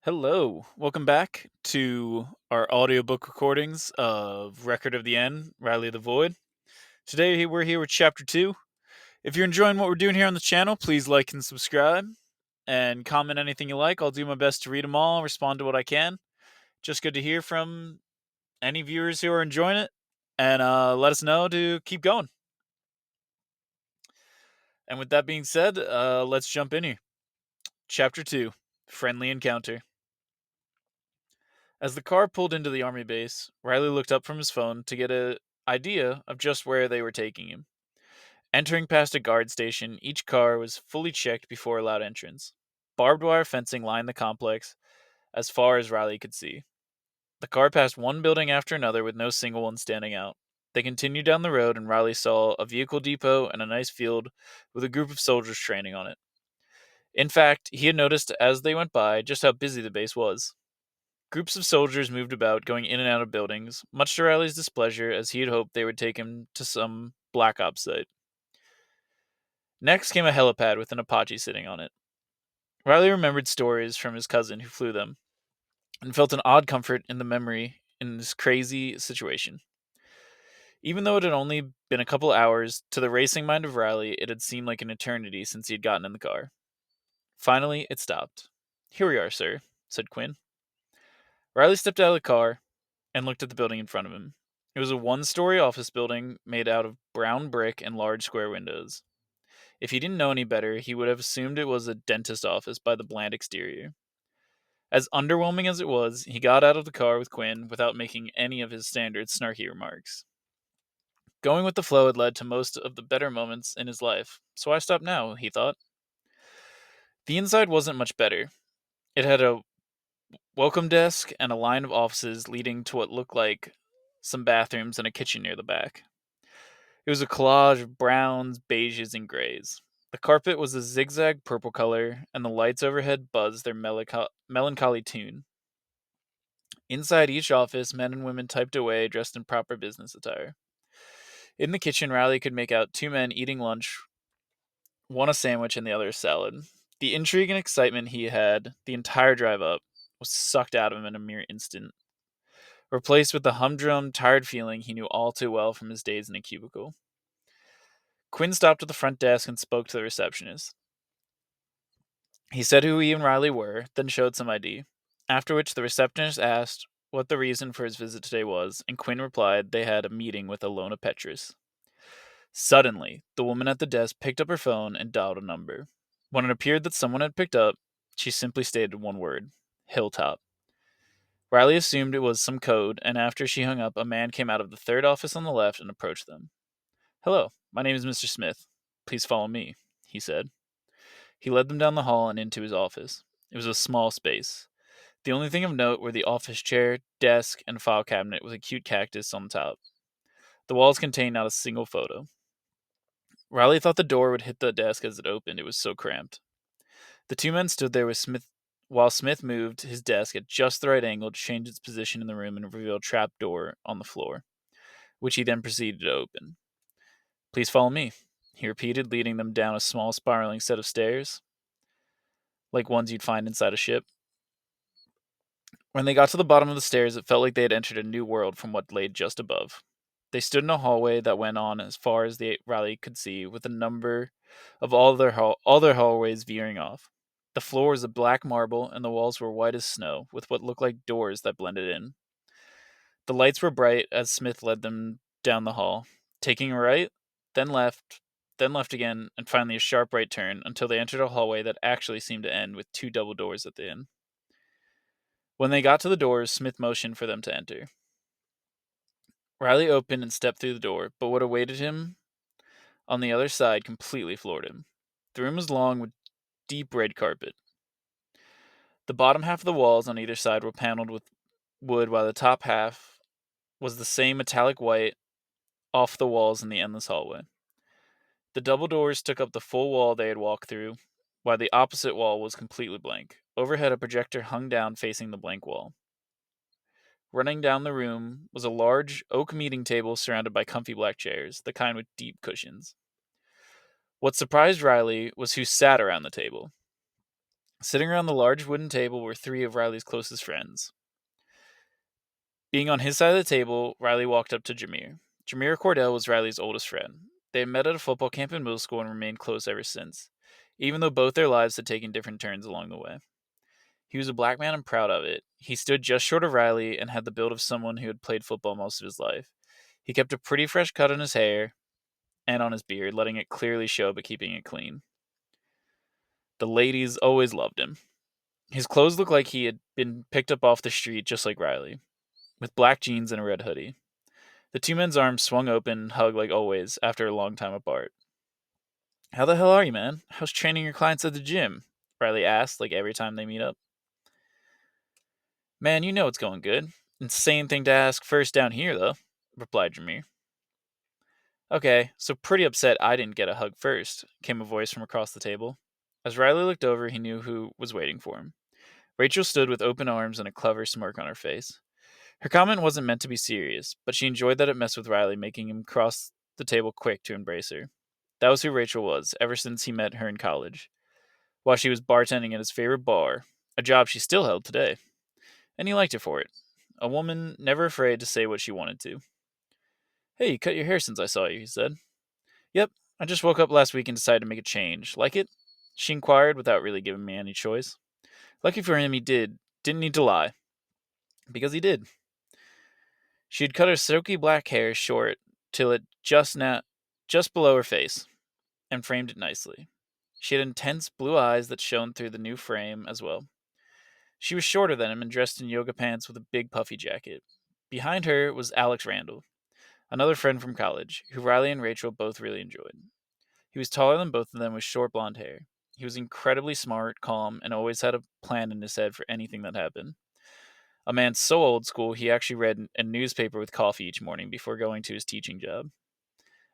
Hello, welcome back to our audiobook recordings of Record of the End, Reilly the Void. Today we're here with Chapter 2. If you're enjoying what we're doing here on the channel, please like and subscribe and comment anything you like. I'll do my best to read them all, respond to what I can. Just good to hear from any viewers who are enjoying it, and let us know to keep going. And with that being said, let's jump in here. Chapter 2, Friendly Encounter. As the car pulled into the army base, Reilly looked up from his phone to get an idea of just where they were taking him. Entering past a guard station, each car was fully checked before allowed entrance. Barbed wire fencing lined the complex as far as Reilly could see. The car passed one building after another with no single one standing out. They continued down the road, and Reilly saw a vehicle depot and a nice field with a group of soldiers training on it. In fact, he had noticed as they went by just how busy the base was. Groups of soldiers moved about, going in and out of buildings, much to Riley's displeasure, as he had hoped they would take him to some Black Ops site. Next came a helipad with an Apache sitting on it. Riley remembered stories from his cousin who flew them, and felt an odd comfort in the memory in this crazy situation. Even though it had only been a couple hours, to the racing mind of Riley, it had seemed like an eternity since he had gotten in the car. Finally, it stopped. "Here we are, sir," said Quinn. Riley stepped out of the car and looked at the building in front of him. It was a one-story office building made out of brown brick and large square windows. If he didn't know any better, he would have assumed it was a dentist office by the bland exterior. As underwhelming as it was, he got out of the car with Quinn without making any of his standard snarky remarks. Going with the flow had led to most of the better moments in his life, so why stop now, he thought. The inside wasn't much better. It had a welcome desk and a line of offices leading to what looked like some bathrooms and a kitchen near the back. It was a collage of browns, beiges, and grays. The carpet was a zigzag purple color, and the lights overhead buzzed their melancholy tune. Inside each office, men and women typed away, dressed in proper business attire. In the kitchen, Riley could make out two men eating lunch, one a sandwich and the other a salad. The intrigue and excitement he had the entire drive up was sucked out of him in a mere instant, replaced with the humdrum, tired feeling he knew all too well from his days in a cubicle. Quinn stopped at the front desk and spoke to the receptionist. He said who he and Riley were, then showed some ID. After which the receptionist asked what the reason for his visit today was, and Quinn replied they had a meeting with Alona Petrus. Suddenly, the woman at the desk picked up her phone and dialed a number. When it appeared that someone had picked up, she simply stated one word: Hilltop. Riley assumed it was some code, and after she hung up, a man came out of the third office on the left and approached them. "Hello, my name is Mr. Smith. Please follow me," he said. He led them down the hall and into his office. It was a small space. The only thing of note were the office chair, desk, and file cabinet with a cute cactus on the top. The walls contained not a single photo. Riley thought the door would hit the desk as it opened, it was so cramped. The two men stood there with Smith while Smith moved his desk at just the right angle to change its position in the room and reveal a trap door on the floor, which he then proceeded to open. "Please follow me," he repeated, leading them down a small spiraling set of stairs, like ones you'd find inside a ship. When they got to the bottom of the stairs, it felt like they had entered a new world from what lay just above. They stood in a hallway that went on as far as the Riley could see, with a number of all their hallways veering off. The floor was of black marble, and the walls were white as snow, with what looked like doors that blended in. The lights were bright as Smith led them down the hall, taking a right, then left again, and finally a sharp right turn until they entered a hallway that actually seemed to end with two double doors at the end. When they got to the doors, Smith motioned for them to enter. Riley opened and stepped through the door, but what awaited him on the other side completely floored him. The room was long with deep red carpet. The bottom half of the walls on either side were paneled with wood, while the top half was the same metallic white off the walls in the endless hallway. The double doors took up the full wall they had walked through, while the opposite wall was completely blank. Overhead, a projector hung down facing the blank wall. Running down the room was a large oak meeting table surrounded by comfy black chairs, the kind with deep cushions. What surprised Riley was who sat around the table. Sitting around the large wooden table were three of Riley's closest friends. Being on his side of the table, Riley walked up to Jameer. Jameer Cordell was Riley's oldest friend. They had met at a football camp in middle school and remained close ever since, even though both their lives had taken different turns along the way. He was a black man and proud of it. He stood just short of Riley and had the build of someone who had played football most of his life. He kept a pretty fresh cut on his hair and on his beard, letting it clearly show but keeping it clean. The ladies always loved him. His clothes looked like he had been picked up off the street just like Riley, with black jeans and a red hoodie. The two men's arms swung open and hugged like always after a long time apart. How the hell are you, man? How's training your clients at the gym? Riley asked, like every time they meet up. Man, you know it's going good. Insane thing to ask first down here, though, replied Jameer. Okay, so pretty upset I didn't get a hug first, came a voice from across the table. As Riley looked over, he knew who was waiting for him. Rachel stood with open arms and a clever smirk on her face. Her comment wasn't meant to be serious, but she enjoyed that it messed with Riley, making him cross the table quick to embrace her. That was who Rachel was, ever since he met her in college, while she was bartending at his favorite bar, a job she still held today. And he liked her for it. A woman never afraid to say what she wanted to. Hey, you cut your hair since I saw you, he said. Yep, I just woke up last week and decided to make a change. Like it? She inquired without really giving me any choice. Lucky for him, he didn't need to lie. Because he did. She had cut her silky black hair short till it just below her face, and framed it nicely. She had intense blue eyes that shone through the new frame as well. She was shorter than him and dressed in yoga pants with a big puffy jacket. Behind her was Alex Randall, another friend from college, who Riley and Rachel both really enjoyed. He was taller than both of them with short blonde hair. He was incredibly smart, calm, and always had a plan in his head for anything that happened. A man so old school he actually read a newspaper with coffee each morning before going to his teaching job.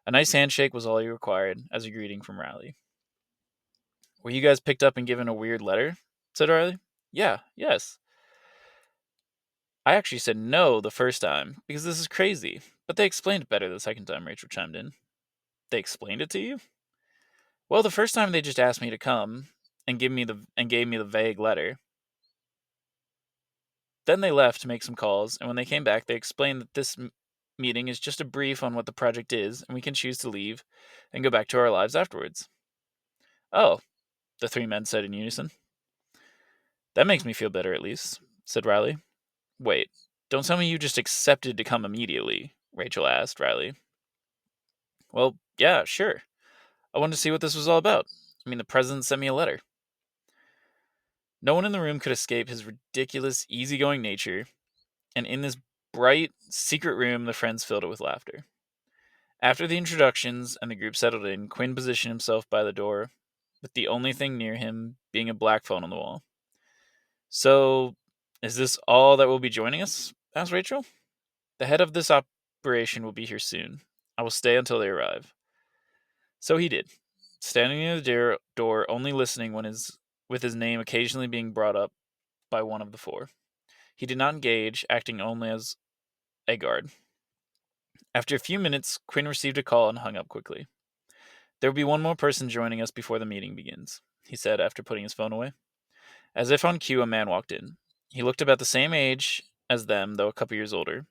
A nice handshake was all he required as a greeting from Riley. Were you guys picked up and given a weird letter? Said Riley. Yeah, yes. I actually said no the first time, because this is crazy. But they explained it better the second time, Rachel chimed in. They explained it to you? Well, the first time they just asked me to come and gave me the vague letter. Then they left to make some calls, and when they came back, they explained that this meeting is just a brief on what the project is, and we can choose to leave and go back to our lives afterwards. Oh, the three men said in unison. That makes me feel better, at least, said Riley. Wait, don't tell me you just accepted to come immediately, Rachel asked Riley. Well, yeah, sure. I wanted to see what this was all about. I mean, the president sent me a letter. No one in the room could escape his ridiculous, easygoing nature, and in this bright, secret room, the friends filled it with laughter. After the introductions and the group settled in, Quinn positioned himself by the door, with the only thing near him being a black phone on the wall. So, is this all that will be joining us? Asked Rachel. The head of this operation will be here soon. I will stay until they arrive. So he did, standing near the door, only listening with his name occasionally being brought up by one of the four. He did not engage, acting only as a guard. After a few minutes, Quinn received a call and hung up quickly. There will be one more person joining us before the meeting begins, he said after putting his phone away. As if on cue, a man walked in. He looked about the same age as them, though a couple years older.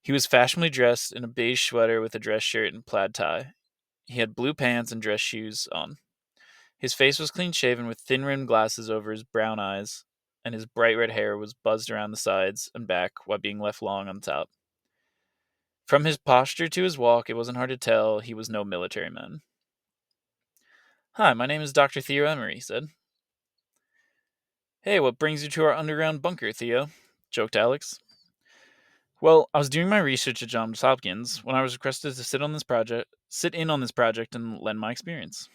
He was fashionably dressed in a beige sweater with a dress shirt and plaid tie. He had blue pants and dress shoes on. His face was clean shaven with thin rimmed glasses over his brown eyes, and his bright red hair was buzzed around the sides and back while being left long on the top. From his posture to his walk, it wasn't hard to tell he was no military man. Hi, my name is Dr. Theo Emery, he said. Hey, what brings you to our underground bunker, Theo? Joked Alex. Well, I was doing my research at Johns Hopkins when I was requested to sit in on this project and lend my experience.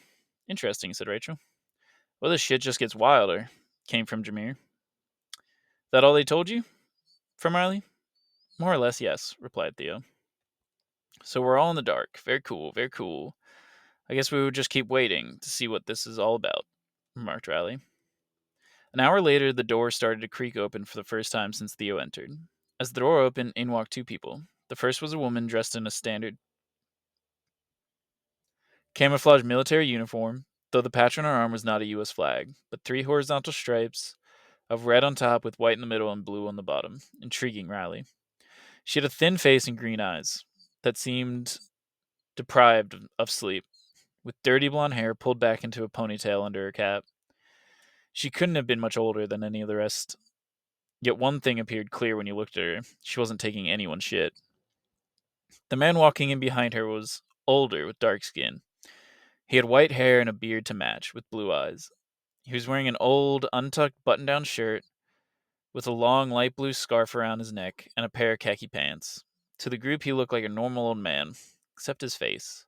Interesting, said Rachel. Well, this shit just gets wilder, came from Jameer. That all they told you? From Riley? More or less, yes, replied Theo. So we're all in the dark. Very cool, very cool. I guess we would just keep waiting to see what this is all about, remarked Riley. An hour later, the door started to creak open for the first time since Theo entered. As the door opened, in walked two people. The first was a woman dressed in a standard camouflage military uniform. though the patch on her arm was not a US flag, but 3 horizontal stripes of red on top with white in the middle and blue on the bottom, intriguing Riley. She had a thin face and green eyes that seemed deprived of sleep, with dirty blonde hair pulled back into a ponytail under her cap. She couldn't have been much older than any of the rest, yet one thing appeared clear when you looked at her: she wasn't taking anyone's shit. The man walking in behind her was older, with dark skin. He had white hair and a beard to match, with blue eyes. He was wearing an old, untucked button down shirt with a long light blue scarf around his neck and a pair of khaki pants. To the group, he looked like a normal old man, except his face.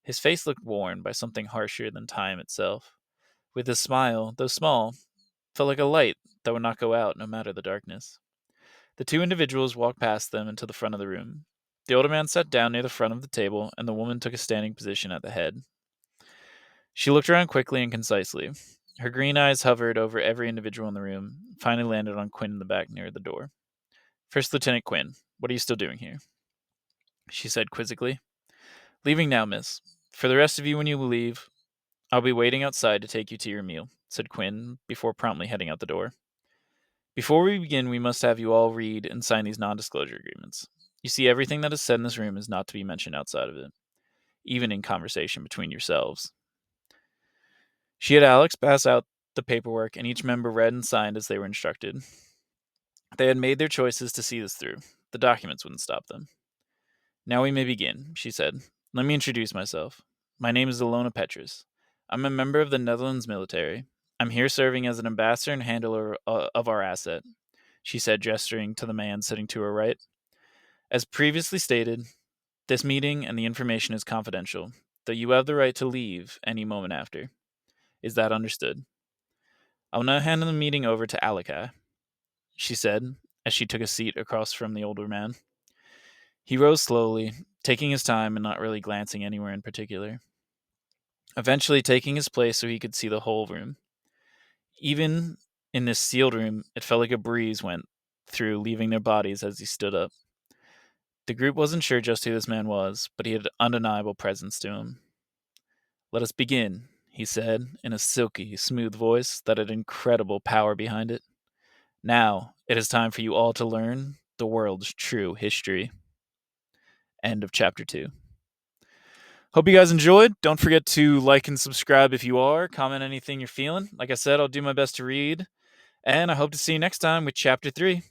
His face looked worn by something harsher than time itself. With his smile, though small, felt like a light that would not go out no matter the darkness. The two individuals walked past them into the front of the room. The older man sat down near the front of the table, and the woman took a standing position at the head. She looked around quickly and concisely. Her green eyes hovered over every individual in the room, finally landed on Quinn in the back near the door. "First Lieutenant Quinn, what are you still doing here?" she said quizzically. "Leaving now, miss. For the rest of you, when you leave, I'll be waiting outside to take you to your meal," said Quinn, before promptly heading out the door. "Before we begin, we must have you all read and sign these non-disclosure agreements. You see, everything that is said in this room is not to be mentioned outside of it, even in conversation between yourselves." She had Alex pass out the paperwork, and each member read and signed as they were instructed. They had made their choices to see this through. The documents wouldn't stop them. "Now we may begin," she said. "Let me introduce myself. My name is Ilona Petrus. I'm a member of the Netherlands military. I'm here serving as an ambassador and handler of our asset," she said, gesturing to the man sitting to her right. "As previously stated, this meeting and the information is confidential, though you have the right to leave any moment after. Is that understood? I'll now hand the meeting over to Alakai," she said, as she took a seat across from the older man. He rose slowly, taking his time and not really glancing anywhere in particular, eventually taking his place so he could see the whole room. Even in this sealed room, it felt like a breeze went through, leaving their bodies as he stood up. The group wasn't sure just who this man was, but he had undeniable presence to him. "Let us begin," he said, in a silky, smooth voice that had incredible power behind it. "Now, it is time for you all to learn the world's true history." End of chapter 2. Hope you guys enjoyed. Don't forget to like and subscribe if you are. Comment anything you're feeling. Like I said, I'll do my best to read. And I hope to see you next time with chapter 3.